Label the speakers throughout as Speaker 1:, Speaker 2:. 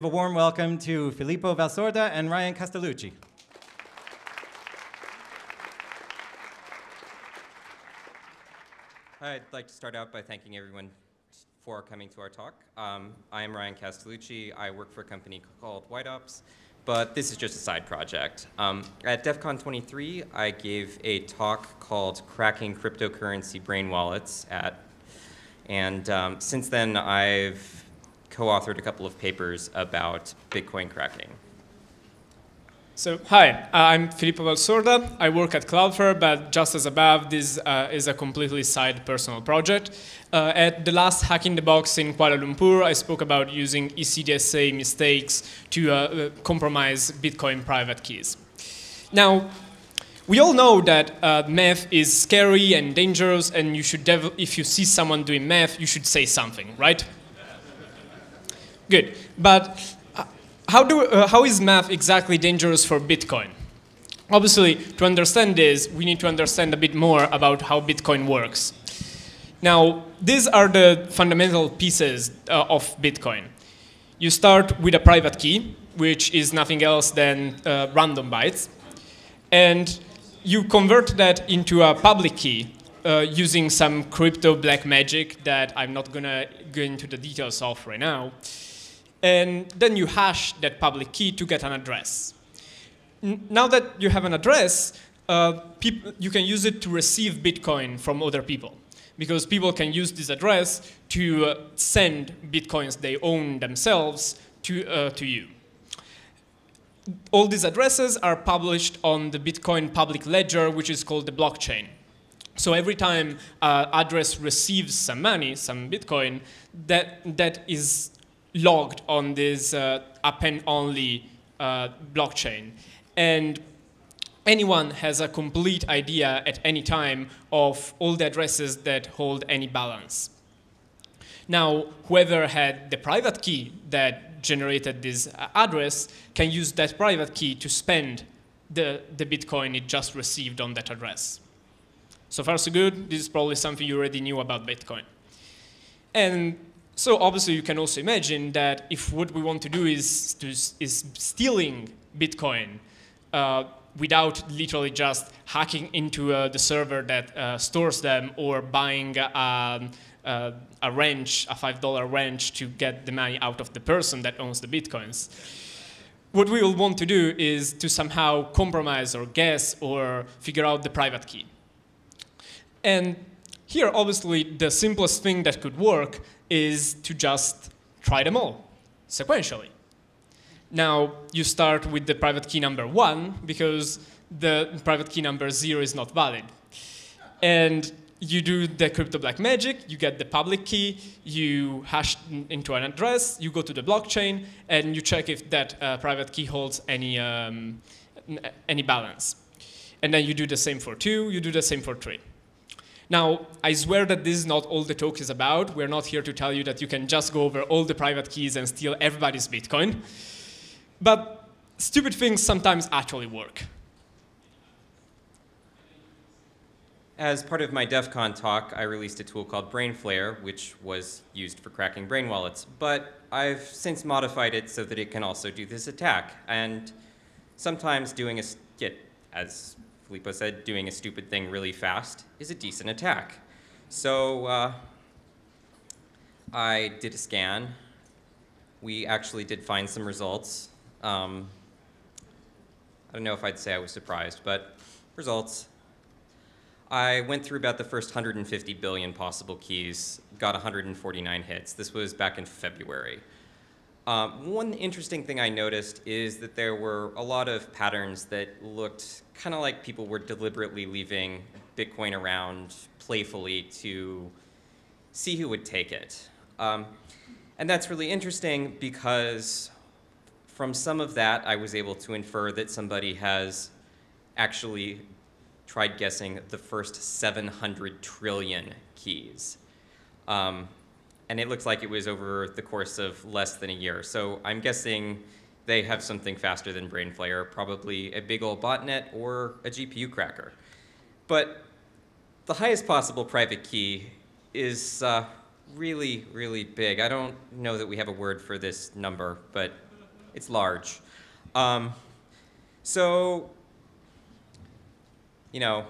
Speaker 1: A warm welcome to Filippo Valsorda and Ryan Castellucci.
Speaker 2: I'd like to start out by thanking everyone for coming to our talk. I am Ryan Castellucci. I work for a company called White Ops, but this is just a side project. At DEF CON 23, I gave a talk called Cracking Cryptocurrency Brain Wallets and since then I've co-authored a couple of papers about Bitcoin cracking.
Speaker 3: So, hi, I'm Filippo Valsorda. I work at Cloudflare, but just as above, this is a completely side personal project. At the last Hack in the Box in Kuala Lumpur, I spoke about using ECDSA mistakes to compromise Bitcoin private keys. Now, we all know that math is scary and dangerous, and you should if you see someone doing math, you should say something, right? Good, but how is math exactly dangerous for Bitcoin? Obviously, to understand this, we need to understand a bit more about how Bitcoin works. Now, these are the fundamental pieces of Bitcoin. You start with a private key, which is nothing else than random bytes, and you convert that into a public key using some crypto black magic that I'm not going to go into the details of right now. And then you hash that public key to get an address. Now that you have an address, you can use it to receive Bitcoin from other people, because people can use this address to send Bitcoins they own themselves to you. All these addresses are published on the Bitcoin public ledger, which is called the blockchain. So every time an address receives some money, some Bitcoin, that is logged on this append-only blockchain. And anyone has a complete idea at any time of all the addresses that hold any balance. Now, whoever had the private key that generated this address can use that private key to spend the Bitcoin it just received on that address. So far, so good. This is probably something you already knew about Bitcoin. And so obviously, you can also imagine that if what we want to do is stealing Bitcoin without literally just hacking into the server that stores them, or buying a wrench, a $5 wrench to get the money out of the person that owns the Bitcoins. What we will want to do is to somehow compromise or guess or figure out the private key. And here, obviously, the simplest thing that could work is to just try them all sequentially. Now, you start with the private key number 1, because the private key number 0 is not valid. And you do the crypto black magic, you get the public key, you hash into an address, you go to the blockchain, and you check if that private key holds any balance. And then you do the same for 2, you do the same for 3. Now, I swear that this is not all the talk is about. We're not here to tell you that you can just go over all the private keys and steal everybody's Bitcoin. But stupid things sometimes actually work.
Speaker 2: As part of my DEF CON talk, I released a tool called Brainflare, which was used for cracking brain wallets. But I've since modified it so that it can also do this attack. And sometimes doing as Filippo said, doing a stupid thing really fast is a decent attack. So I did a scan. We actually did find some results. I don't know if I'd say I was surprised, but results. I went through about the first 150 billion possible keys, got 149 hits. This was back in February. One interesting thing I noticed is that there were a lot of patterns that looked kind of like people were deliberately leaving Bitcoin around playfully to see who would take it. And that's really interesting because from some of that, I was able to infer that somebody has actually tried guessing the first 700 trillion keys. And it looks like it was over the course of less than a year. So I'm guessing they have something faster than Brainflare, probably a big old botnet or a GPU cracker. But the highest possible private key is really, really big. I don't know that we have a word for this number, but It's large. So, you know,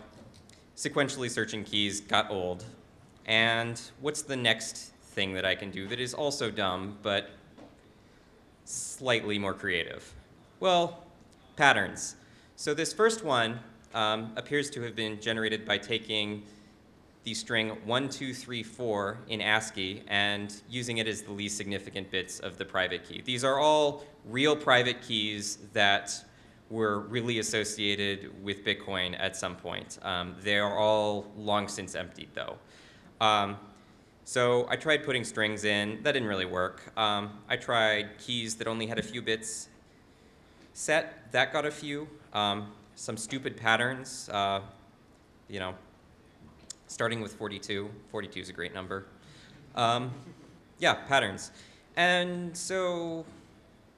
Speaker 2: sequentially searching keys got old. And what's the next thing that I can do that is also dumb, but slightly more creative? Well, patterns. So this first one appears to have been generated by taking the string 1, 2, 3, 4 in ASCII and using it as the least significant bits of the private key. These are all real private keys that were really associated with Bitcoin at some point. They are all long since emptied, though. So I tried putting strings in. That didn't really work. I tried keys that only had a few bits set. That got a few. Some stupid patterns, you know, starting with 42. 42 is a great number. Yeah, patterns. And so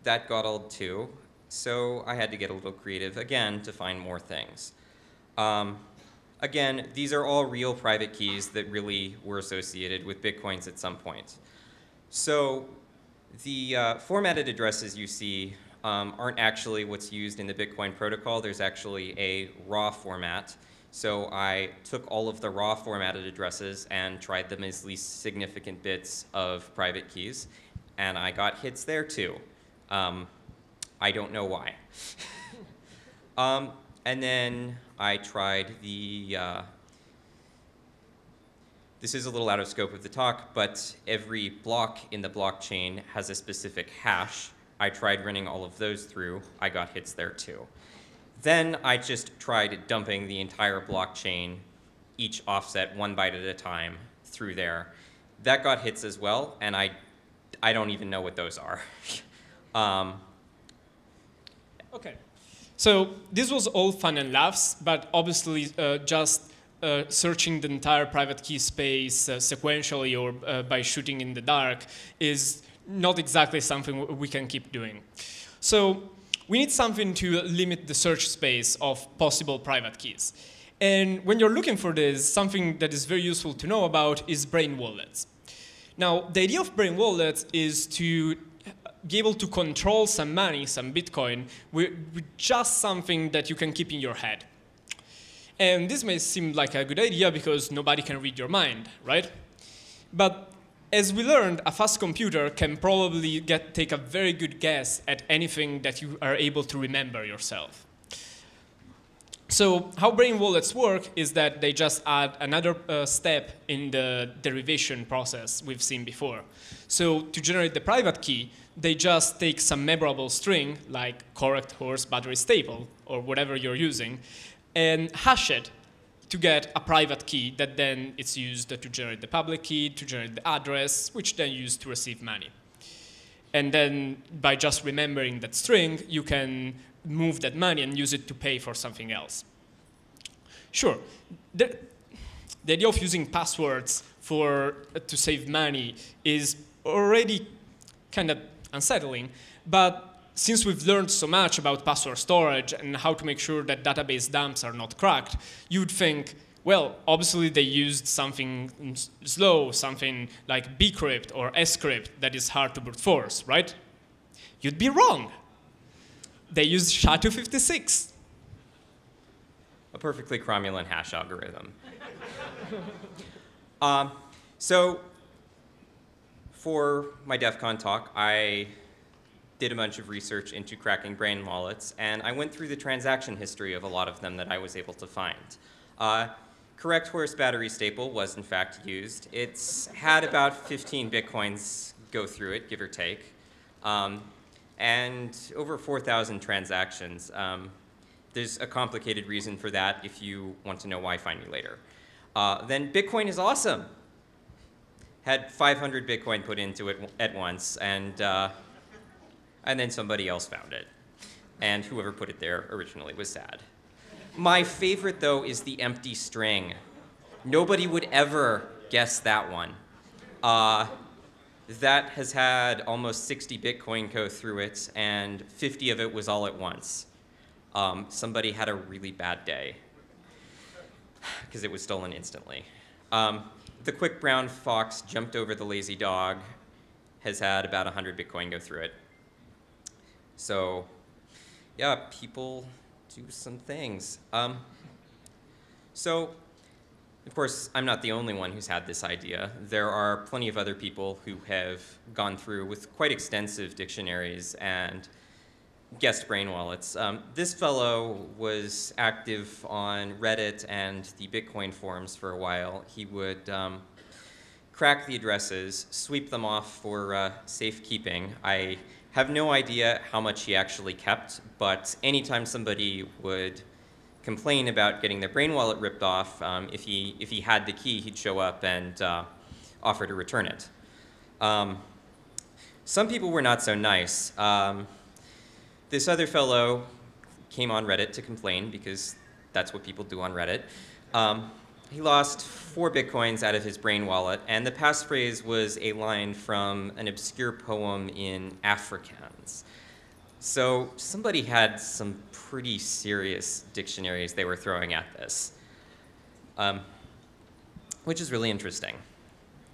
Speaker 2: that got old too. So I had to get a little creative again to find more things. Again, these are all real private keys that really were associated with Bitcoins at some point. So the formatted addresses you see aren't actually what's used in the Bitcoin protocol. There's actually a raw format. So I took all of the raw formatted addresses and tried them as least significant bits of private keys. And I got hits there too. I don't know why. And then I tried the, this is a little out of scope of the talk, but every block in the blockchain has a specific hash. I tried running all of those through. I got hits there too. Then I just tried dumping the entire blockchain, each offset 1 byte at a time, through there. That got hits as well, and I don't even know what those are.
Speaker 3: Okay. So this was all fun and laughs, but obviously just searching the entire private key space sequentially or by shooting in the dark is not exactly something we can keep doing. So we need something to limit the search space of possible private keys. And when you're looking for this, something that is very useful to know about is brainwallets. Now, the idea of brainwallets is to be able to control some money, some Bitcoin, with just something that you can keep in your head. And this may seem like a good idea because nobody can read your mind, right? But as we learned, a fast computer can probably take a very good guess at anything that you are able to remember yourself. So how brainwallets work is that they just add another step in the derivation process we've seen before. So to generate the private key, they just take some memorable string, like correct horse battery staple, or whatever you're using, and hash it to get a private key that then it's used to generate the public key, to generate the address, which then used to receive money. And then by just remembering that string, you can move that money and use it to pay for something else. Sure, the idea of using passwords to save money is already kind of unsettling, but since we've learned so much about password storage and how to make sure that database dumps are not cracked, you'd think, well, obviously they used something slow, something like bcrypt or scrypt that is hard to brute force, right? You'd be wrong. They used SHA-256.
Speaker 2: A perfectly cromulent hash algorithm. So for my DEF CON talk, I did a bunch of research into cracking brain wallets, and I went through the transaction history of a lot of them that I was able to find. Correct horse battery staple was in fact used. It's had about 15 Bitcoins go through it, give or take, and over 4,000 transactions. There's a complicated reason for that. If you want to know why, find me later. Then Bitcoin is awesome. Had 500 Bitcoin put into it at once, and then somebody else found it. And whoever put it there originally was sad. My favorite, though, is the empty string. Nobody would ever guess that one. That has had almost 60 Bitcoin go through it, and 50 of it was all at once. Somebody had a really bad day, because it was stolen instantly. The quick brown fox jumped over the lazy dog has had about 100 Bitcoin go through it. So yeah, people do some things. So of course, I'm not the only one who's had this idea. There are plenty of other people who have gone through with quite extensive dictionaries and guessed brain wallets. This fellow was active on Reddit and the Bitcoin forums for a while. He would crack the addresses, sweep them off for safekeeping. I have no idea how much he actually kept, but anytime somebody would complain about getting their brain wallet ripped off, if he had the key, he'd show up and offer to return it. Some people were not so nice. This other fellow came on Reddit to complain, because that's what people do on Reddit. He lost 4 Bitcoins out of his brain wallet, and the passphrase was a line from an obscure poem in Afrikaans. So somebody had some pretty serious dictionaries they were throwing at this, which is really interesting.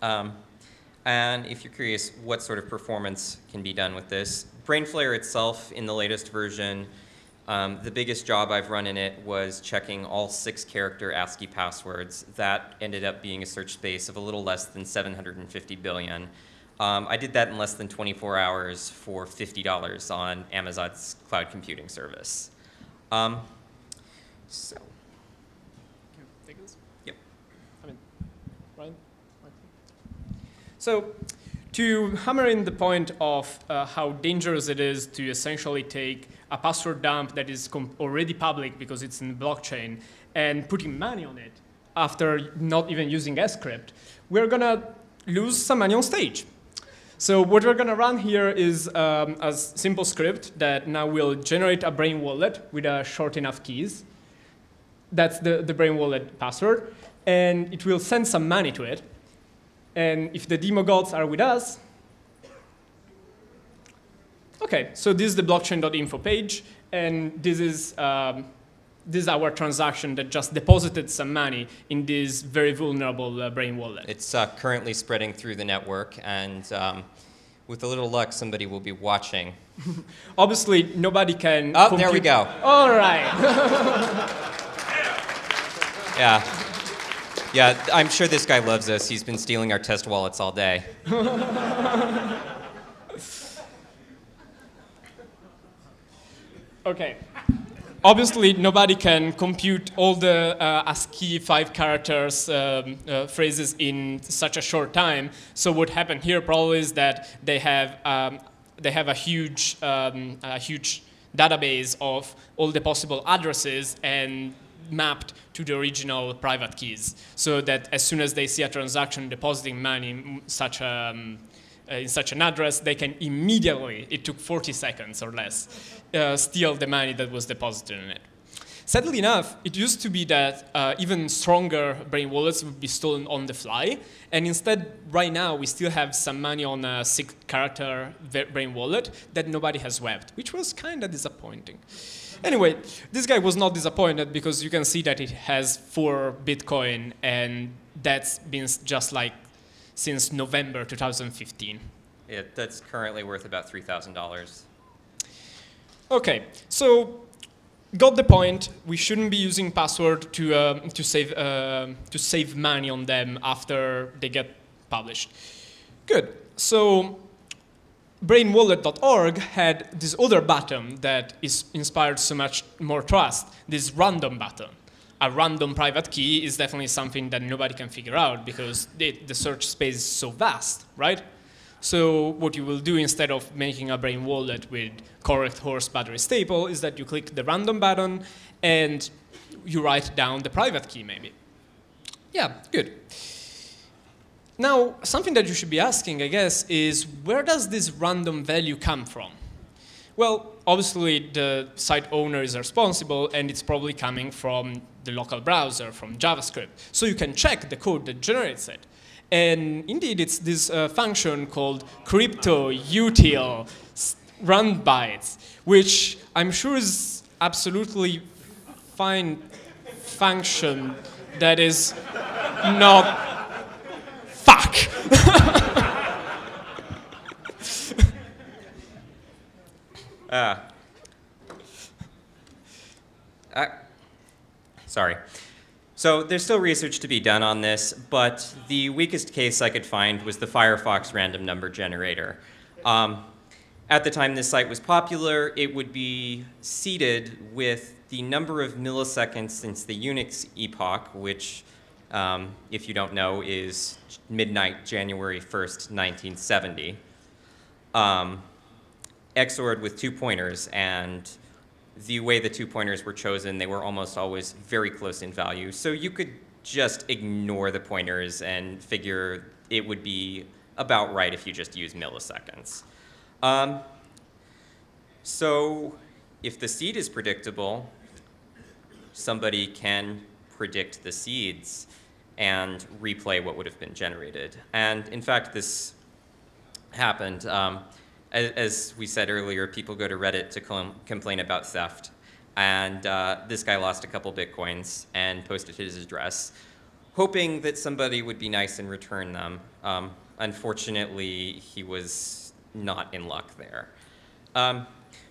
Speaker 2: And if you're curious what sort of performance can be done with this, Brainflare itself, in the latest version, the biggest job I've run in it was checking all 6-character ASCII passwords. That ended up being a search space of a little less than 750 billion. I did that in less than 24 hours for $50 on Amazon's cloud computing service. So.
Speaker 3: Can you take this?
Speaker 2: Yep.
Speaker 3: I mean, Ryan? So, to hammer in the point of how dangerous it is to essentially take a password dump that is already public because it's in the blockchain and putting money on it after not even using script, we're going to lose some money on stage. So what we're going to run here is a simple script that now will generate a brain wallet with short enough keys. That's the brain wallet password. And it will send some money to it. And if the demo gods are with us, OK, so this is the blockchain.info page. And this is our transaction that just deposited some money in this very vulnerable brain wallet.
Speaker 2: It's currently spreading through the network, and with a little luck, somebody will be watching.
Speaker 3: Obviously, nobody can.
Speaker 2: Oh, there we go.
Speaker 3: All right.
Speaker 2: Yeah. Yeah, I'm sure this guy loves us. He's been stealing our test wallets all day.
Speaker 3: OK. Obviously, nobody can compute all the ASCII 5 characters phrases in such a short time. So what happened here probably is that they have a huge database of all the possible addresses and mapped to the original private keys, so that as soon as they see a transaction depositing money in such an address, they can immediately, it took 40 seconds or less, steal the money that was deposited in it. Sadly enough, it used to be that even stronger brain wallets would be stolen on the fly, and instead, right now, we still have some money on a 6-character brain wallet that nobody has swept, which was kind of disappointing. Anyway, this guy was not disappointed because you can see that it has 4 Bitcoin, and that's been just like since November 2015.
Speaker 2: Yeah, that's currently worth about $3,000.
Speaker 3: OK, so got the point. We shouldn't be using password to save money on them after they get published. Good. So brainwallet.org had this other button that is inspired so much more trust, this random button. A random private key is definitely something that nobody can figure out because the search space is so vast, right? So what you will do instead of making a brain wallet with correct horse battery staple is that you click the random button and you write down the private key maybe. Yeah, good. Now, something that you should be asking, I guess, is where does this random value come from? Well, obviously, the site owner is responsible, and it's probably coming from the local browser, from JavaScript. So you can check the code that generates it. And indeed, it's this function called cryptoutil run bytes, which I'm sure is absolutely fine function that is not fuck.
Speaker 2: Sorry. So there's still research to be done on this, but the weakest case I could find was the Firefox random number generator. At the time this site was popular, it would be seeded with the number of milliseconds since the Unix epoch, which, if you don't know, is midnight, January 1st, 1970, XORed with 2 pointers, and the way the 2 pointers were chosen, they were almost always very close in value. So you could just ignore the pointers and figure it would be about right if you just use milliseconds. So if the seed is predictable, somebody can predict the seeds and replay what would have been generated. And in fact, this happened. As we said earlier, people go to Reddit to complain about theft. And this guy lost a couple Bitcoins and posted his address, hoping that somebody would be nice and return them. Unfortunately, he was not in luck there.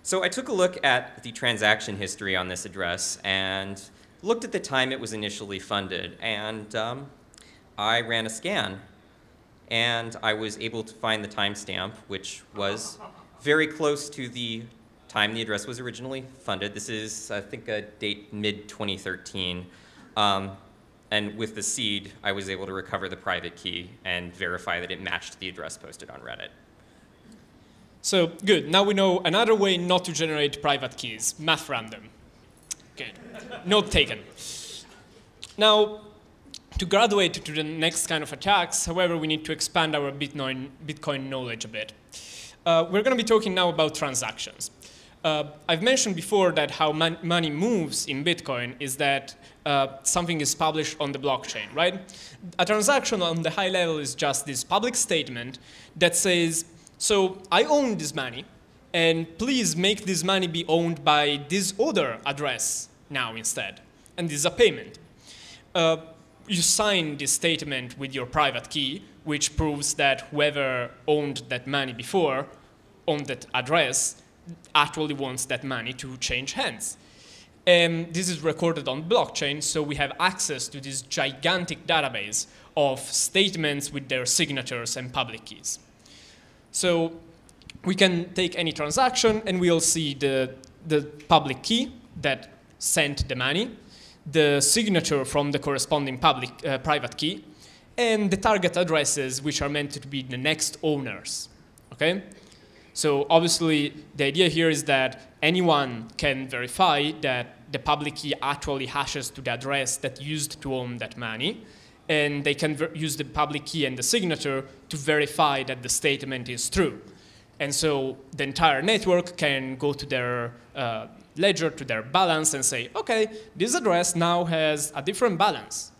Speaker 2: So I took a look at the transaction history on this address and looked at the time it was initially funded. And I ran a scan. And I was able to find the timestamp, which was very close to the time the address was originally funded. This is, I think, a date mid-2013. And with the seed, I was able to recover the private key and verify that it matched the address posted on Reddit.
Speaker 3: So, good. Now we know another way not to generate private keys, Math.random. Good. Note taken. Now, to graduate to the next kind of attacks, however, we need to expand our Bitcoin knowledge a bit. We're going to be talking now about transactions. I've mentioned before that how money moves in Bitcoin is that something is published on the blockchain, right? A transaction on the high level is just this public statement that says, so I own this money, and please make this money be owned by this other address now instead. And this is a payment. You sign this statement with your private key, which proves that whoever owned that money before, owned that address, actually wants that money to change hands. And this is recorded on blockchain, so we have access to this gigantic database of statements with their signatures and public keys. So we can take any transaction, and we'll see the public key that sent the money, the signature from the corresponding private key, and the target addresses, which are meant to be the next owners. Okay? So obviously, the idea here is that anyone can verify that the public key actually hashes to the address that used to own that money, and they can use the public key and the signature to verify that the statement is true. And so the entire network can go to their ledger, to their balance, and say, okay, this address now has a different balance.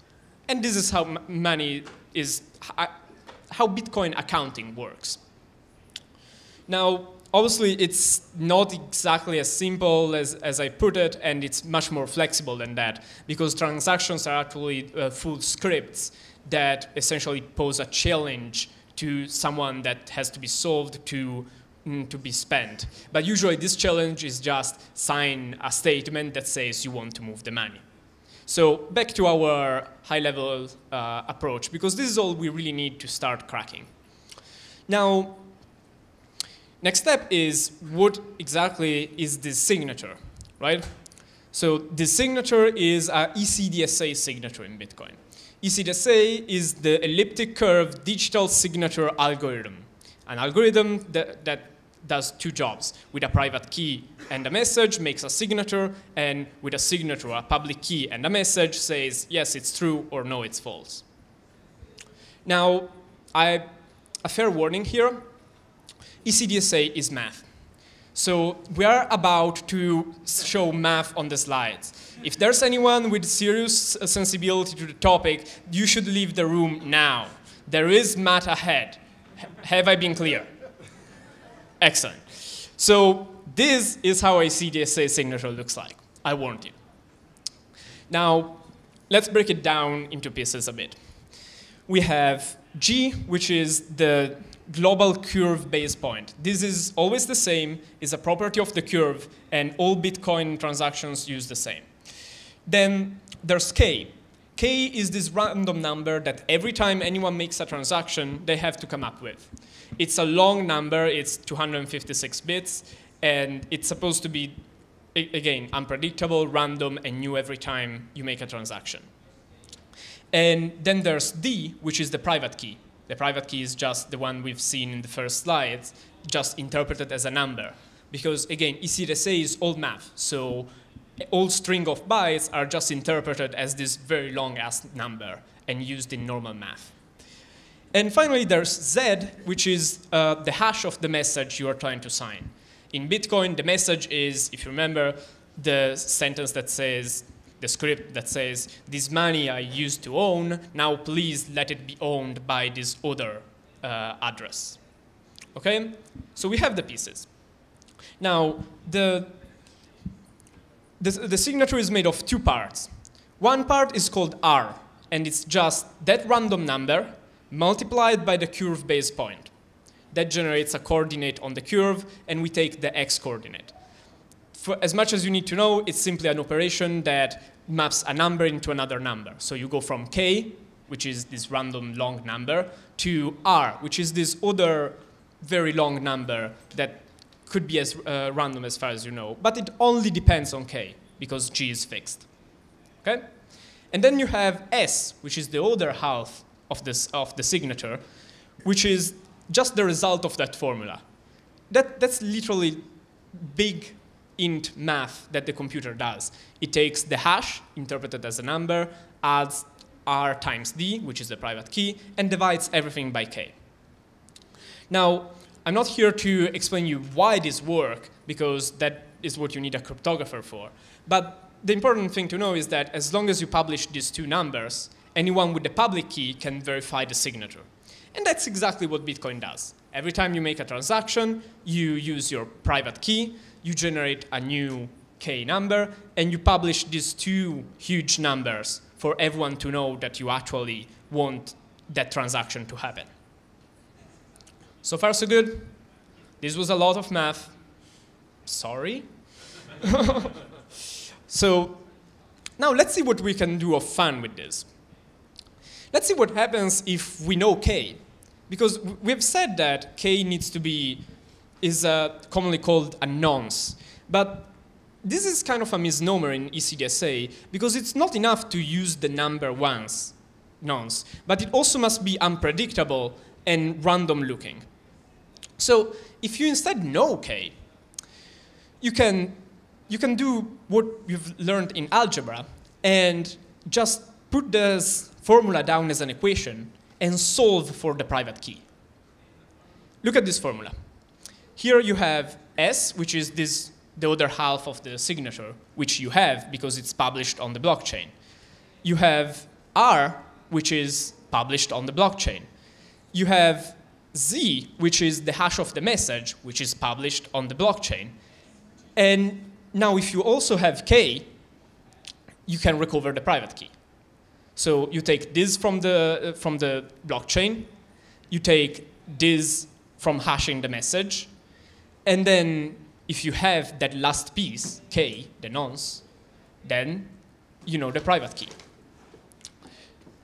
Speaker 3: And this is how money is, how Bitcoin accounting works. Now, obviously, it's not exactly as simple as I put it, and it's much more flexible than that, because transactions are actually full scripts that essentially pose a challenge to someone that has to be solved to be spent. But usually, this challenge is just sign a statement that says you want to move the money. So back to our high-level approach, because this is all we really need to start cracking. Now, next step is what exactly is this signature, right? So the signature is a ECDSA signature in Bitcoin. ECDSA is the elliptic curve digital signature algorithm, an algorithm that does two jobs. With a private key and a message, makes a signature, and with a signature, a public key and a message says, yes, it's true, or no, it's false. Now, a fair warning here. ECDSA is math. So we are about to show math on the slides. If there's anyone with serious sensibility to the topic, you should leave the room now. There is math ahead. Have I been clear? Excellent. So this is how a ECDSA signature looks like. I warned you. Now, let's break it down into pieces a bit. We have G, which is the global curve base point. This is always the same, is a property of the curve, and all Bitcoin transactions use the same. Then there's K. K is this random number that every time anyone makes a transaction, they have to come up with. It's a long number, it's 256 bits, and it's supposed to be, again, unpredictable, random, and new every time you make a transaction. And then there's D, which is the private key. The private key is just the one we've seen in the first slides, just interpreted as a number. Because, again, ECDSA is old math, so all string of bytes are just interpreted as this very long-ass number and used in normal math. And finally, there's Z, which is the hash of the message you are trying to sign. In Bitcoin, the message is, if you remember, the sentence that says, the script that says, this money I used to own, now please let it be owned by this other address. Okay? So we have the pieces. Now, the signature is made of two parts. One part is called R, and it's just that random number multiplied by the curve base point. That generates a coordinate on the curve, and we take the x coordinate. For as much as you need to know, it's simply an operation that maps a number into another number. So you go from k, which is this random long number, to r, which is this other very long number that could be as random as far as you know. But it only depends on k, because g is fixed. Okay? And then you have s, which is the other half of the signature, which is just the result of that formula. That's literally big int math that the computer does. It takes the hash, interpreted as a number, adds r times d, which is the private key, and divides everything by k. Now, I'm not here to explain you why this works, because that is what you need a cryptographer for. But the important thing to know is that as long as you publish these two numbers, anyone with the public key can verify the signature. And that's exactly what Bitcoin does. Every time you make a transaction, you use your private key, you generate a new k number, and you publish these two huge numbers for everyone to know that you actually want that transaction to happen. So far, so good. This was a lot of math. Sorry. So now let's see what we can do of fun with this. Let's see what happens if we know k. Because we've said that k needs to be, is commonly called a nonce. But this is kind of a misnomer in ECDSA, because it's not enough to use the number once, nonce, but it also must be unpredictable and random looking. So if you instead know k, you can do what you've learned in algebra and just put this formula down as an equation and solve for the private key. Look at this formula. Here you have S, which is the other half of the signature, which you have because it's published on the blockchain. You have R, which is published on the blockchain. You have Z, which is the hash of the message, which is published on the blockchain. And now if you also have K, you can recover the private key. So you take this from the blockchain, you take this from hashing the message, and then if you have that last piece, K, the nonce, then you know the private key.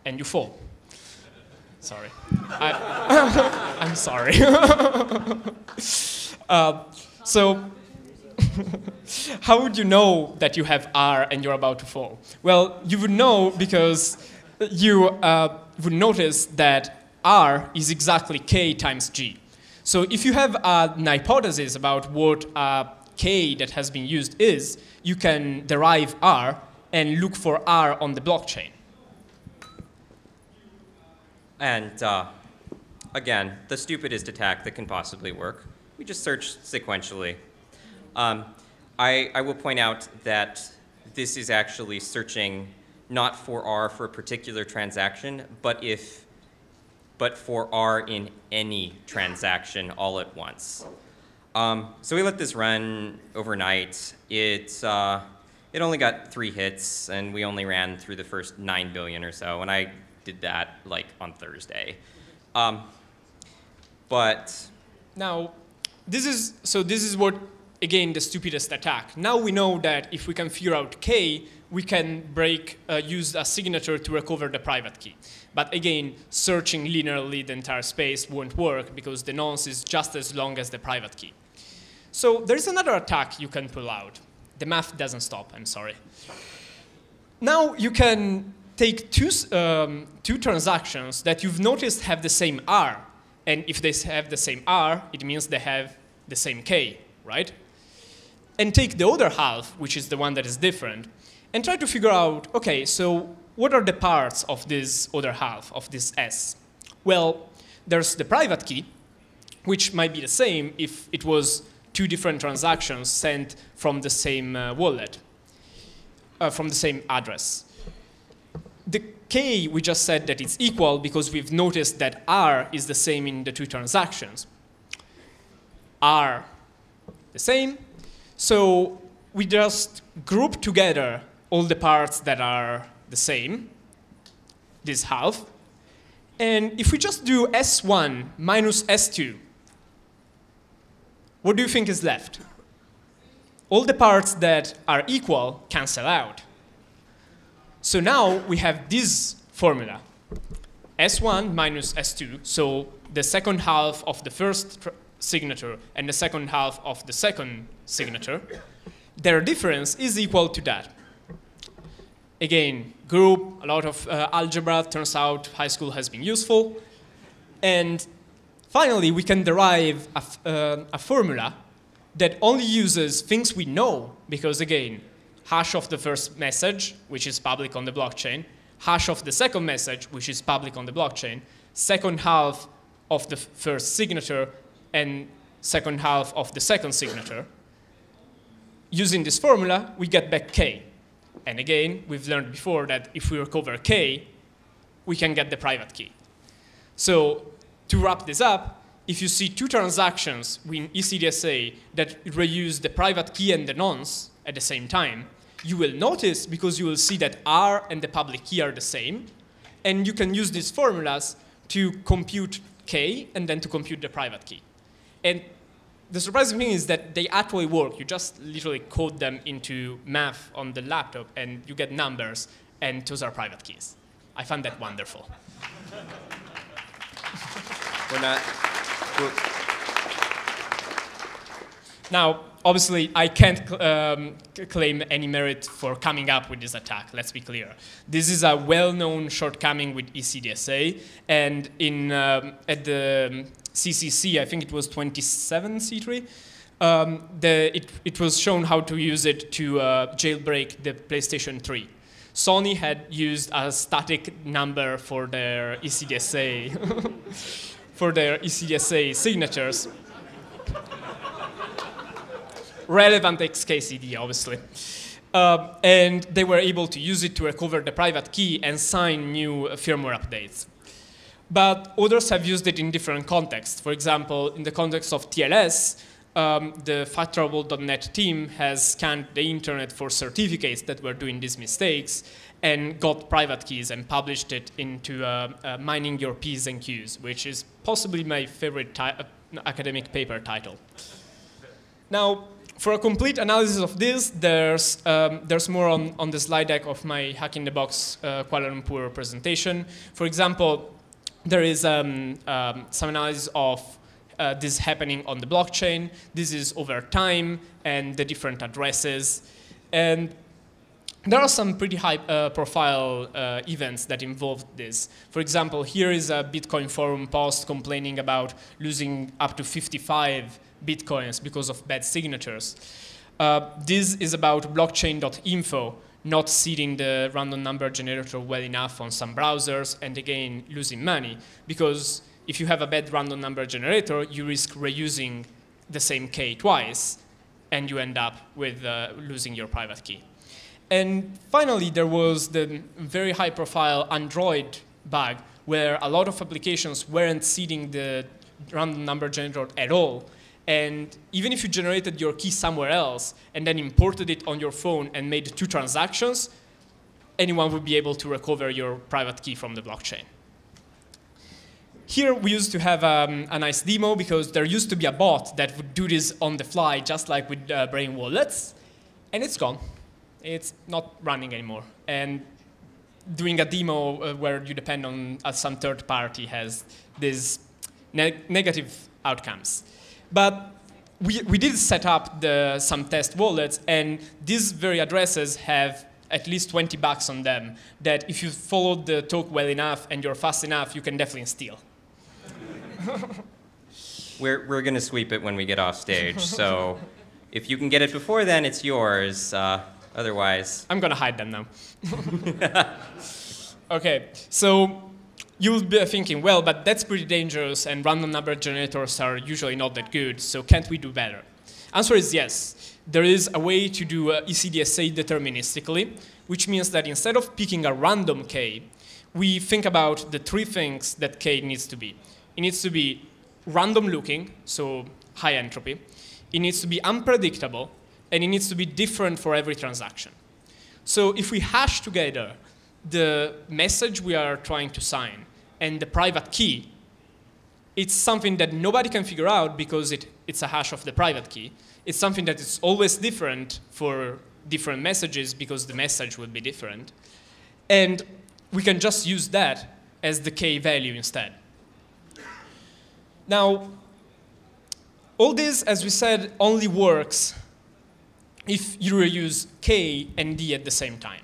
Speaker 3: And you fall. Sorry. I'm sorry. So how would you know that you have R and you're about to fall? Well, you would know because you would notice that R is exactly K times G. So if you have an hypothesis about what K that has been used is, you can derive R and look for R on the blockchain.
Speaker 2: And again, the stupidest attack that can possibly work. We just search sequentially. I will point out that this is actually searching not for R for a particular transaction, but for R in any transaction all at once. So we let this run overnight. It only got 3 hits, and we only ran through the first 9 billion or so, and I did that like on Thursday. But
Speaker 3: Now, this is what, again, the stupidest attack. Now we know that if we can figure out K, we can use a signature to recover the private key. But again, searching linearly the entire space won't work because the nonce is just as long as the private key. So there's another attack you can pull out. The math doesn't stop, I'm sorry. Now you can take two transactions that you've noticed have the same R. And if they have the same R, it means they have the same K, right? And take the other half, which is the one that is different, and try to figure out, OK, so what are the parts of this other half, of this S? Well, there's the private key, which might be the same if it was two different transactions sent from the same wallet, from the same address. The K, we just said that it's equal because we've noticed that R is the same in the two transactions. R, the same. So we just group together all the parts that are the same, this half. And if we just do S1 minus S2, what do you think is left? All the parts that are equal cancel out. So now we have this formula, S1 minus S2, so the second half of the first signature and the second half of the second signature, their difference is equal to that. Again, group, a lot of algebra, turns out high school has been useful. And finally, we can derive a formula that only uses things we know, because again, hash of the first message, which is public on the blockchain, hash of the second message, which is public on the blockchain, second half of the first signature, and second half of the second signature. Using this formula, we get back K. And again, we've learned before that if we recover K, we can get the private key. So to wrap this up, if you see two transactions in ECDSA that reuse the private key and the nonce at the same time, you will notice because you will see that R and the public key are the same. And you can use these formulas to compute K and then to compute the private key. And the surprising thing is that they actually work. You just literally code them into math on the laptop, and you get numbers, and those are private keys. I find that wonderful. Now, obviously, I can't claim any merit for coming up with this attack, let's be clear. This is a well-known shortcoming with ECDSA, and at the CCC, I think it was 27 C3, it was shown how to use it to jailbreak the PlayStation 3. Sony had used a static number for their ECDSA, for their ECDSA signatures. Relevant XKCD, obviously. And they were able to use it to recover the private key and sign new firmware updates. But others have used it in different contexts. For example, in the context of TLS, the factorable.net team has scanned the internet for certificates that were doing these mistakes and got private keys and published it into Mining Your P's and Q's, which is possibly my favorite academic paper title. Now, for a complete analysis of this, there's more on the slide deck of my Hack in the Box Kuala Lumpur presentation. For example, there is some analysis of this happening on the blockchain. This is over time and the different addresses. And there are some pretty high profile events that involved this. For example, here is a Bitcoin forum post complaining about losing up to 55 Bitcoins because of bad signatures. This is about blockchain.info not seeding the random number generator well enough on some browsers, and again, losing money. Because if you have a bad random number generator, you risk reusing the same key twice, and you end up with losing your private key. And finally, there was the very high-profile Android bug, where a lot of applications weren't seeding the random number generator at all. And even if you generated your key somewhere else and then imported it on your phone and made 2 transactions, anyone would be able to recover your private key from the blockchain. here we used to have a nice demo because there used to be a bot that would do this on the fly, just like with brainwallets, and it's gone. It's not running anymore. And doing a demo where you depend on some third party has these negative outcomes. But we did set up some test wallets, and these very addresses have at least 20 bucks on them that if you follow the talk well enough and you're fast enough, you can definitely steal.
Speaker 2: We're going to sweep it when we get off stage, so if you can get it before then, it's yours. Otherwise...
Speaker 3: I'm going to hide them now. OK, so you'll be thinking, well, but that's pretty dangerous, and random number generators are usually not that good, so can't we do better? Answer is yes. There is a way to do ECDSA deterministically, which means that instead of picking a random k, we think about the three things that k needs to be. It needs to be random looking, so high entropy. It needs to be unpredictable, and it needs to be different for every transaction. So if we hash together the message we are trying to sign and the private key, it's something that nobody can figure out because it's a hash of the private key. It's something that is always different for different messages because the message will be different. And we can just use that as the k value instead. Now, all this, as we said, only works if you reuse k and d at the same time.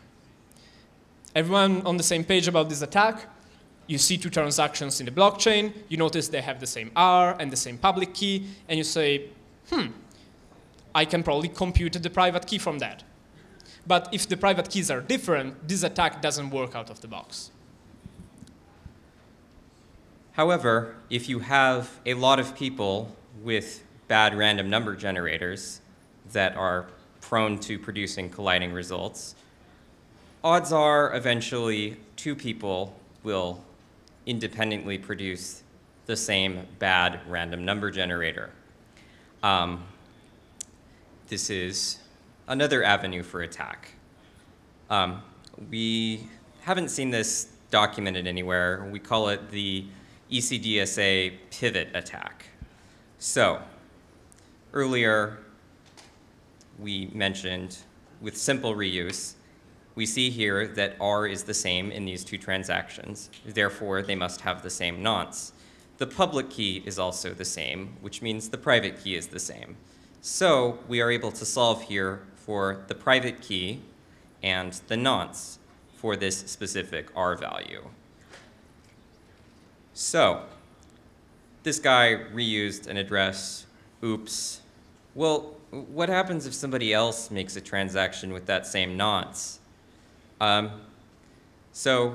Speaker 3: Everyone on the same page about this attack? You see two transactions in the blockchain, you notice they have the same R and the same public key, and you say, I can probably compute the private key from that. But if the private keys are different, this attack doesn't work out of the box.
Speaker 2: However, if you have a lot of people with bad random number generators that are prone to producing colliding results, odds are eventually two people will independently produce the same bad random number generator. This is another avenue for attack. We haven't seen this documented anywhere. We call it the ECDSA pivot attack. So earlier we mentioned with simple reuse, we see here that R is the same in these two transactions. Therefore, they must have the same nonce. The public key is also the same, which means the private key is the same. So we are able to solve here for the private key and the nonce for this specific R value. So this guy reused an address. Oops. Well, what happens if somebody else makes a transaction with that same nonce? So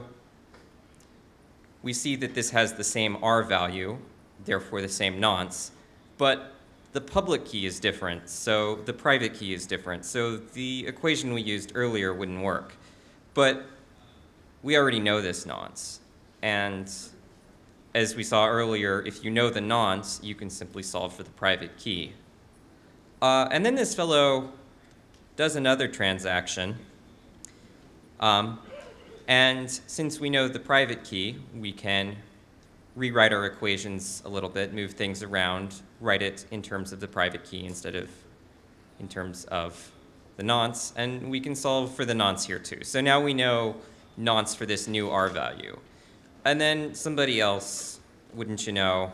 Speaker 2: we see that this has the same R value, therefore the same nonce, but the public key is different, so the private key is different. So the equation we used earlier wouldn't work. But we already know this nonce. And as we saw earlier, if you know the nonce, you can simply solve for the private key. And then this fellow does another transaction. And since we know the private key, we can rewrite our equations a little bit, move things around, write it in terms of the private key instead of in terms of the nonce, and we can solve for the nonce here too. So now we know nonce for this new R value. And then somebody else, wouldn't you know,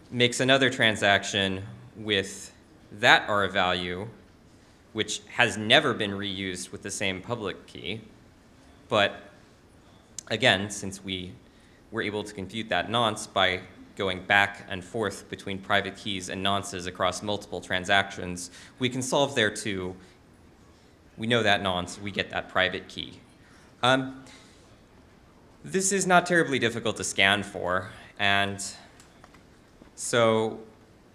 Speaker 2: makes another transaction with that R value, which has never been reused with the same public key. But again, since we were able to compute that nonce by going back and forth between private keys and nonces across multiple transactions, we can solve there too. We know that nonce, we get that private key. This is not terribly difficult to scan for, and so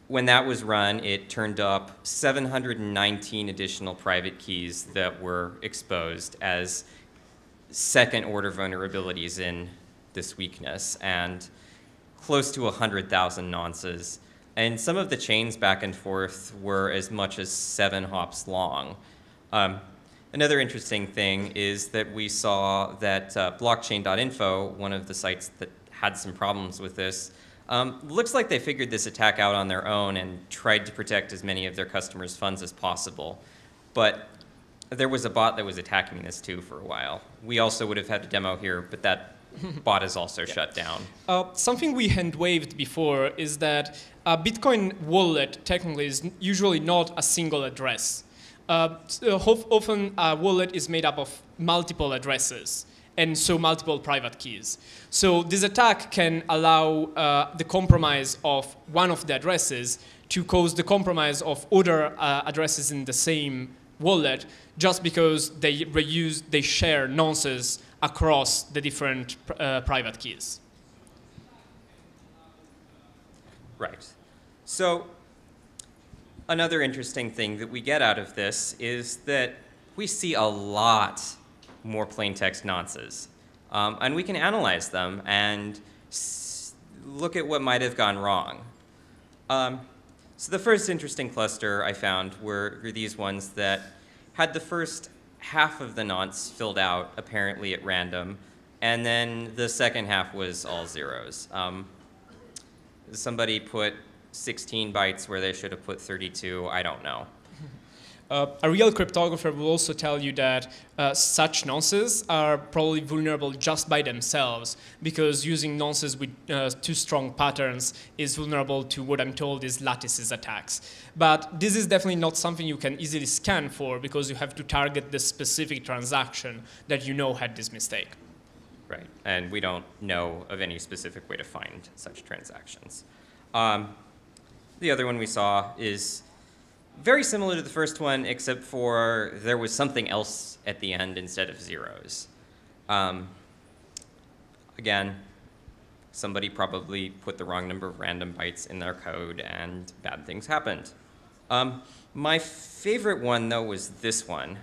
Speaker 2: when that was run, it turned up 719 additional private keys that were exposed as second-order vulnerabilities in this weakness, and close to 100,000 nonces. And some of the chains back and forth were as much as 7 hops long. Another interesting thing is that we saw that blockchain.info, one of the sites that had some problems with this. Looks like they figured this attack out on their own and tried to protect as many of their customers' funds as possible. But there was a bot that was attacking this too for a while. We also would have had a demo here, but that bot is also shut down.
Speaker 3: Something we hand-waved before is that a Bitcoin wallet technically is usually not a single address. Often a wallet is made up of multiple addresses, and so multiple private keys. So this attack can allow the compromise of one of the addresses to cause the compromise of other addresses in the same wallet, just because they share nonces across the different private keys.
Speaker 2: Right. So another interesting thing that we get out of this is that we see a lot more plain text nonces. And we can analyze them and look at what might have gone wrong. So the first interesting cluster I found were these ones that had the first half of the nonce filled out, apparently at random, and then the second half was all zeros. Somebody put 16 bytes where they should have put 32, I don't know.
Speaker 3: A real cryptographer will also tell you that such nonces are probably vulnerable just by themselves, because using nonces with too strong patterns is vulnerable to what I'm told is Lattice's attacks. But this is definitely not something you can easily scan for, because you have to target the specific transaction that you know had this mistake.
Speaker 2: Right, and we don't know of any specific way to find such transactions. The other one we saw is very similar to the first one, except for there was something else at the end instead of zeros. Again, somebody probably put the wrong number of random bytes in their code and bad things happened. My favorite one, though, was this one.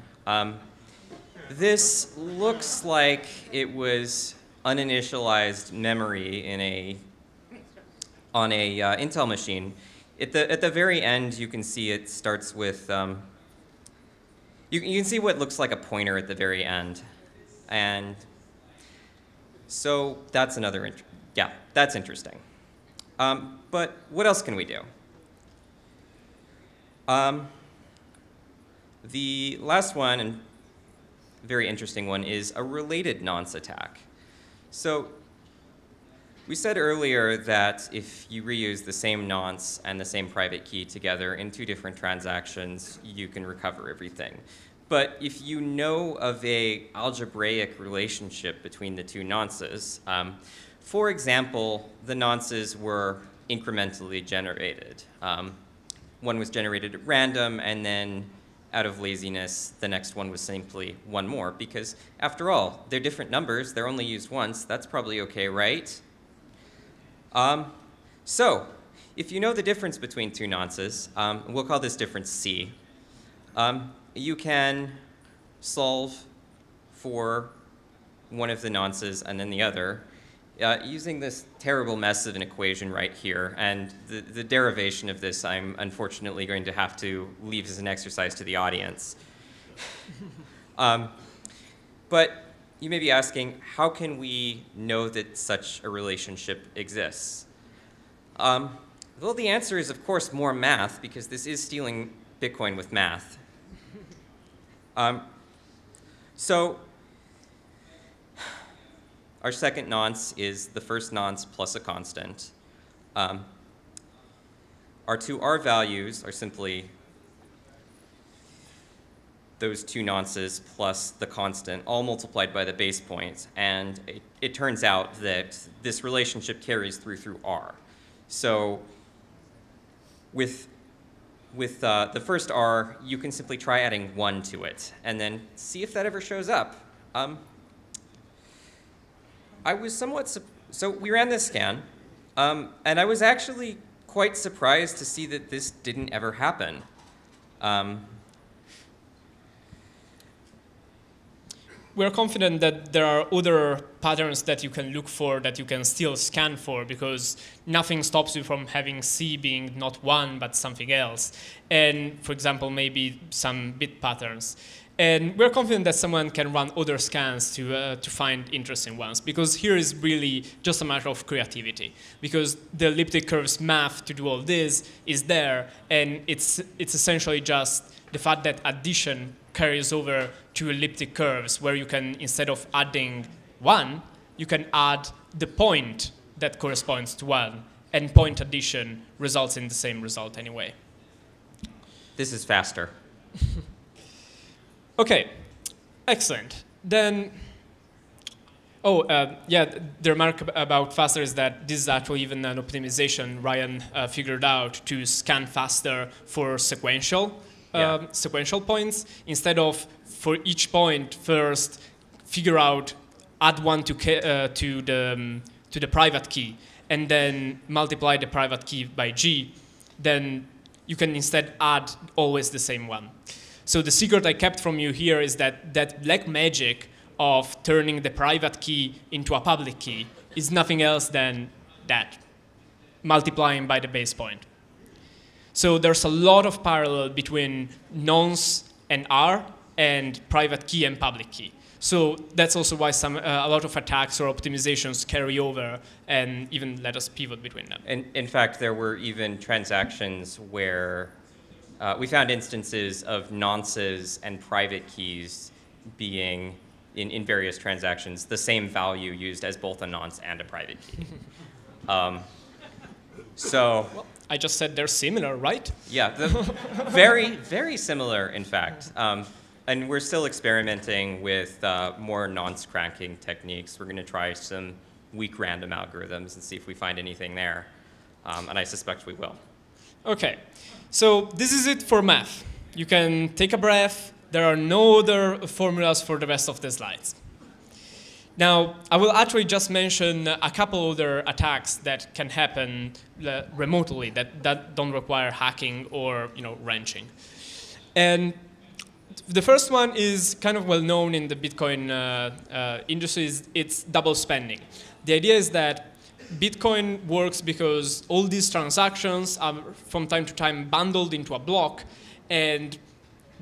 Speaker 2: This looks like it was uninitialized memory on a Intel machine. At the very end, you can see it starts with, you can see what looks like a pointer at the very end. And so that's another, yeah, that's interesting. But what else can we do? The last one, and very interesting one, is a related nonce attack. So we said earlier that if you reuse the same nonce and the same private key together in two different transactions, you can recover everything. But if you know of an algebraic relationship between the two nonces, for example, the nonces were incrementally generated. One was generated at random, and then out of laziness, the next one was simply one more, because after all, they're different numbers, they're only used once, that's probably okay, right? So, if you know the difference between two nonces, we'll call this difference C, you can solve for one of the nonces and then the other using this terrible mess of an equation right here. And the derivation of this, I'm unfortunately going to have to leave as an exercise to the audience. But you may be asking, how can we know that such a relationship exists? Well, the answer is, of course, more math, because this is stealing Bitcoin with math. So our second nonce is the first nonce plus a constant. Our two R values are simply those two nonces plus the constant, all multiplied by the base point. And it turns out that this relationship carries through R. So with the first R, you can simply try adding 1 to it, and then see if that ever shows up. I was somewhat, so we ran this scan, and I was actually quite surprised to see that this didn't ever happen.
Speaker 3: we're confident that there are other patterns that you can look for, that you can still scan for, because nothing stops you from having C being not 1, but something else. And, for example, maybe some bit patterns. And we're confident that someone can run other scans to find interesting ones, because here is really just a matter of creativity. Because the elliptic curves math to do all this is there, and it's essentially just the fact that addition carries over to elliptic curves, where you can, instead of adding 1, you can add the point that corresponds to 1, and point addition results in the same result anyway.
Speaker 2: This is faster.
Speaker 3: Okay, excellent. Then, yeah, the remark about faster is that this is actually even an optimization Ryan figured out to scan faster for sequential points, instead of for each point first figure out, add 1 to the private key, and then multiply the private key by G, then you can instead add always the same one. So the secret I kept from you here is that black magic of turning the private key into a public key is nothing else than that, multiplying by the base point. So there's a lot of parallel between nonce and R and private key and public key. So that's also why a lot of attacks or optimizations carry over and even let us pivot between them.
Speaker 2: And in fact, there were even transactions where we found instances of nonces and private keys being, in various transactions, the same value used as both a nonce and a private key.
Speaker 3: Well, I just said they're similar, right?
Speaker 2: Yeah, very, very similar, in fact. And we're still experimenting with more nonce cracking techniques. We're going to try some weak random algorithms and see if we find anything there. And I suspect we will.
Speaker 3: OK. So this is it for math. You can take a breath. There are no other formulas for the rest of the slides. Now, I will actually just mention a couple other attacks that can happen remotely that don't require hacking or wrenching. And the first one is kind of well known in the Bitcoin industry. It's double spending. The idea is that Bitcoin works because all these transactions are from time to time bundled into a block, and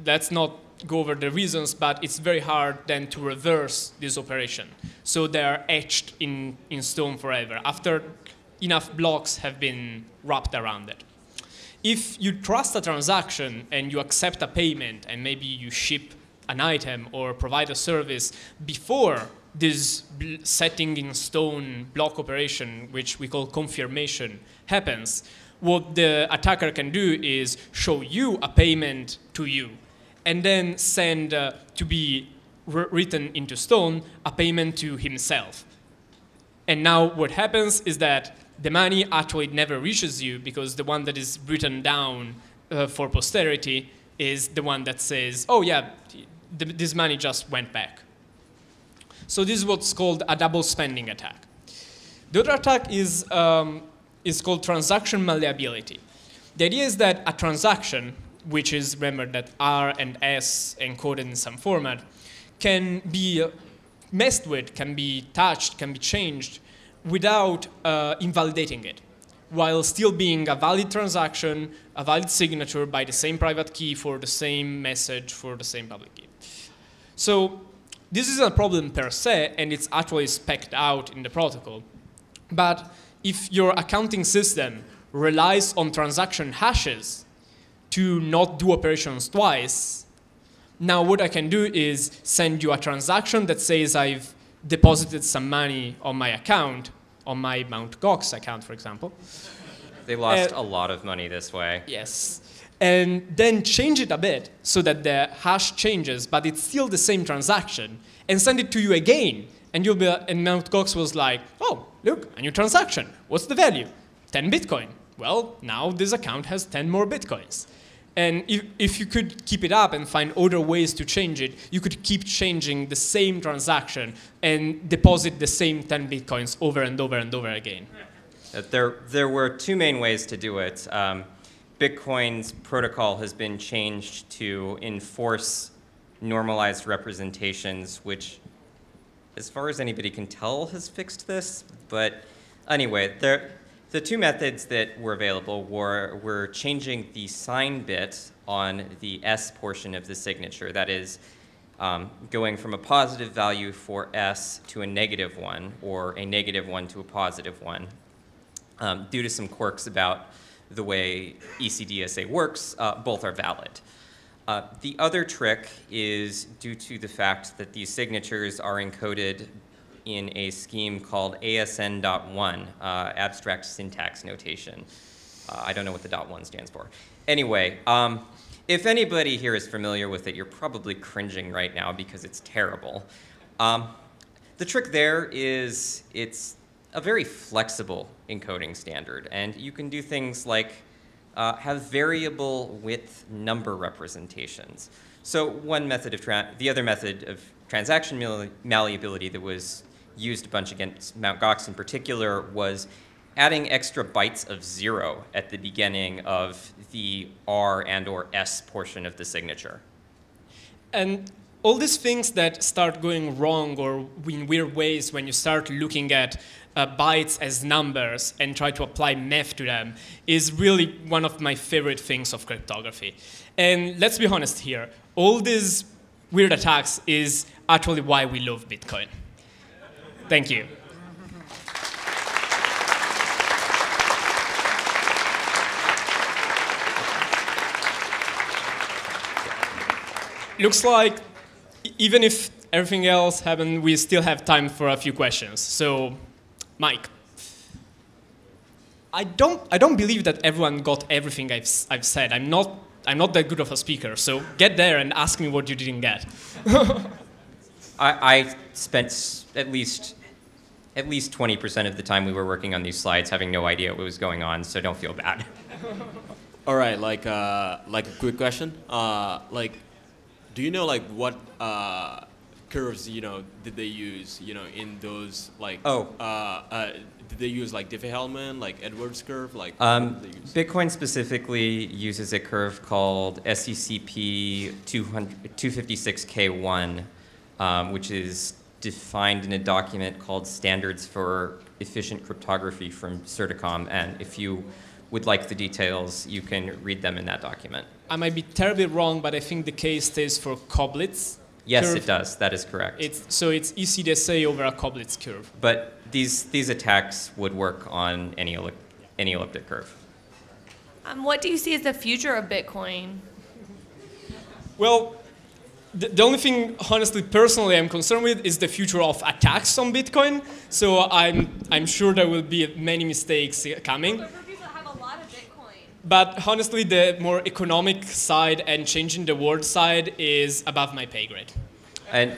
Speaker 3: let's not go over the reasons, but it's very hard then to reverse this operation. So they're etched in stone forever after enough blocks have been wrapped around it. If you trust a transaction and you accept a payment and maybe you ship an item or provide a service before this setting in stone block operation, which we call confirmation, happens, what the attacker can do is show you a payment to you and then send to be written into stone a payment to himself. And now what happens is that the money actually never reaches you, because the one that is written down for posterity is the one that says, oh yeah, this money just went back. So this is what's called a double spending attack. The other attack is called transaction malleability. The idea is that a transaction, which is, remember, that R and S encoded in some format, can be messed with, can be touched, can be changed without invalidating it, while still being a valid transaction, a valid signature by the same private key for the same message for the same public key. So this is a problem per se, and it's actually spec'd out in the protocol. But if your accounting system relies on transaction hashes to not do operations twice, now what I can do is send you a transaction that says I've deposited some money on my account, on my Mt. Gox account, for example.
Speaker 2: They lost a lot of money this way.
Speaker 3: Yes. And then change it a bit so that the hash changes, but it's still the same transaction, and send it to you again. And you'll be, and Mt. Gox was like, oh, look, a new transaction. What's the value? 10 Bitcoin. Well, now this account has 10 more Bitcoins. And if you could keep it up and find other ways to change it, you could keep changing the same transaction and deposit the same 10 Bitcoins over and over and over again.
Speaker 2: There were two main ways to do it. Bitcoin's protocol has been changed to enforce normalized representations, which as far as anybody can tell, has fixed this. But anyway, the two methods that were available were changing the sign bit on the S portion of the signature. That is, going from a positive value for S to a negative one, or a negative one to a positive one. Due to some quirks about the way ECDSA works, both are valid. The other trick is due to the fact that these signatures are encoded in a scheme called ASN.1, abstract syntax notation. I don't know what the .1 stands for. Anyway, if anybody here is familiar with it, you're probably cringing right now because it's terrible. The trick there is it's a very flexible encoding standard, and you can do things like have variable width number representations. So one method of the other method of transaction malleability that was used a bunch against Mt. Gox in particular was adding extra bytes of 0 at the beginning of the R and or S portion of the signature.
Speaker 3: And all these things that start going wrong or in weird ways when you start looking at bytes as numbers and try to apply math to them is really one of my favorite things of cryptography. And let's be honest here, all these weird attacks is actually why we love Bitcoin. Thank you. Looks like even if everything else happened, we still have time for a few questions. So, Mike, I don't believe that everyone got everything I've said. I'm not that good of a speaker. So get there and ask me what you didn't get.
Speaker 2: I spent at least 20% of the time we were working on these slides having no idea what was going on. So don't feel bad.
Speaker 4: All right, like a quick question. Do you know what curves did they use in those did they use Diffie-Hellman, Edwards curve, what did they use?
Speaker 2: Bitcoin specifically uses a curve called SECP 256K1, which is defined in a document called Standards for Efficient Cryptography from Certicom, and if you would like the details, you can read them in that document.
Speaker 3: I might be terribly wrong, but I think the case stays for Koblitz.
Speaker 2: Yes,
Speaker 3: curve.
Speaker 2: It does. That is correct.
Speaker 3: So it's ECDSA over a Koblitz curve.
Speaker 2: But these attacks would work on any elliptic curve.
Speaker 5: What do you see as the future of Bitcoin?
Speaker 3: Well, the only thing, honestly, personally, I'm concerned with is the future of attacks on Bitcoin. So I'm sure there will be many mistakes coming.
Speaker 5: But for people that have a lot of Bitcoin.
Speaker 3: But honestly, the more economic side and changing the world side is above my pay grade.
Speaker 2: And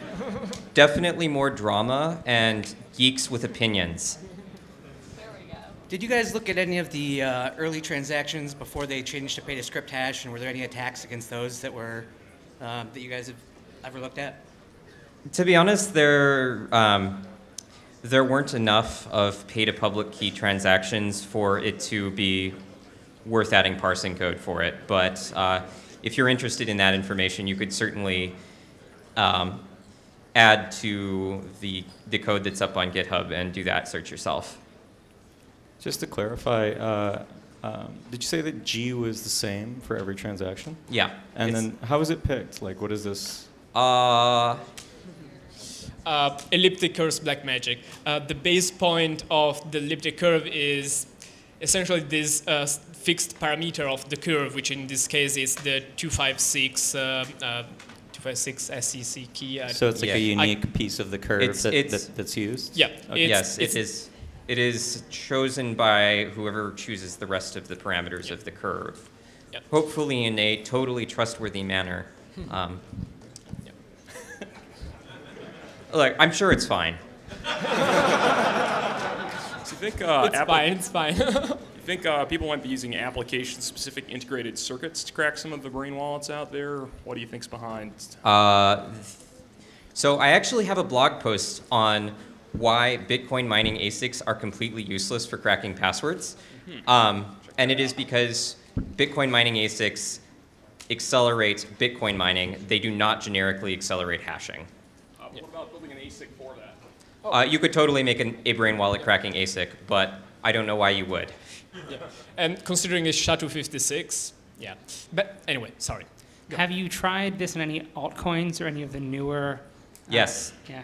Speaker 2: definitely more drama and geeks with opinions.
Speaker 5: There we go.
Speaker 6: Did you guys look at any of the early transactions before they changed to pay to script hash, and were there any attacks against those that were that you guys have ever looked at?
Speaker 2: To be honest, there weren't enough of pay-to-public key transactions for it to be worth adding parsing code for it. But if you're interested in that information, you could certainly add to the code that's up on GitHub and do that search yourself.
Speaker 7: Just to clarify, did you say that G was the same for every transaction?
Speaker 2: Yeah.
Speaker 7: And then how is it picked? What is this?
Speaker 3: Elliptic curves, black magic. The base point of the elliptic curve is essentially this fixed parameter of the curve, which in this case is the 256 SEC key.
Speaker 7: So it's a unique piece of the curve that's used?
Speaker 3: Yeah.
Speaker 2: Okay. Yes, it is. It is chosen by whoever chooses the rest of the parameters of the curve, hopefully in a totally trustworthy manner. Look, I'm sure it's fine.
Speaker 8: So you think
Speaker 3: it's fine.
Speaker 8: You think people might be using application-specific integrated circuits to crack some of the brain wallets out there? What do you think's behind?
Speaker 2: So I actually have a blog post on why Bitcoin mining ASICs are completely useless for cracking passwords. And it is because Bitcoin mining ASICs accelerate Bitcoin mining. They do not generically accelerate hashing.
Speaker 8: What about building an ASIC for that?
Speaker 2: You could totally make a brain wallet cracking ASIC, but I don't know why you would.
Speaker 3: Yeah. And considering it's SHA-256, yeah. But anyway, sorry. Go.
Speaker 9: Have you tried this in any altcoins or any of the newer?
Speaker 2: Yes.
Speaker 9: Yeah.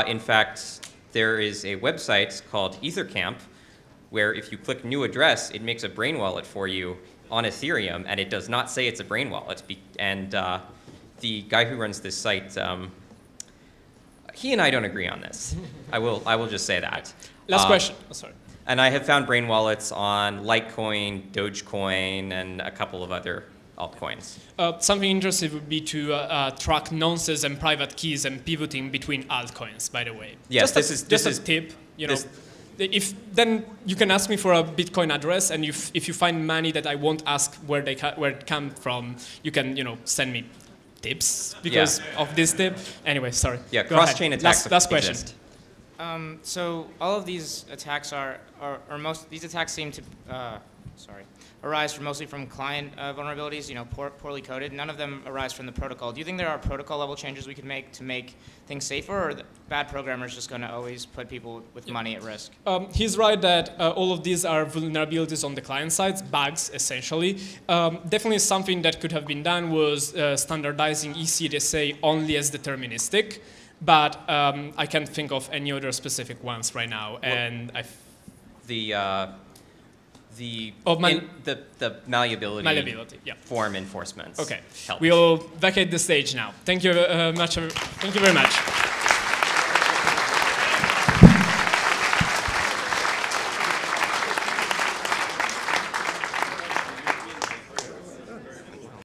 Speaker 2: In fact, there is a website called EtherCamp, where if you click new address, it makes a brain wallet for you on Ethereum, and it does not say it's a brain wallet. And the guy who runs this site, he and I don't agree on this. I will just say that.
Speaker 3: Last question. Oh, sorry.
Speaker 2: And I have found brain wallets on Litecoin, Dogecoin, and a couple of other altcoins.
Speaker 3: Something interesting would be to track nonces and private keys and pivoting between altcoins, by the way.
Speaker 2: Yes,
Speaker 3: just
Speaker 2: this is
Speaker 3: a tip. You know, if then you can ask me for a Bitcoin address, and if you find money that I won't ask where it come from, you can send me tips because of this tip. Anyway, sorry.
Speaker 2: Yeah, cross-chain attacks.
Speaker 3: Last question.
Speaker 10: So all of these attacks these attacks seem to arise mostly from client vulnerabilities, poorly coded. None of them arise from the protocol. Do you think there are protocol level changes we could make to make things safer, or are the bad programmers just going to always put people with money at risk?
Speaker 3: He's right that all of these are vulnerabilities on the client side, bugs essentially. Definitely something that could have been done was standardizing ECDSA only as deterministic. But I can't think of any other specific ones right now, and
Speaker 2: the malleability form enforcements.
Speaker 3: Okay,
Speaker 2: helped.
Speaker 3: we'll vacate the stage now. Thank you much. Thank you very much.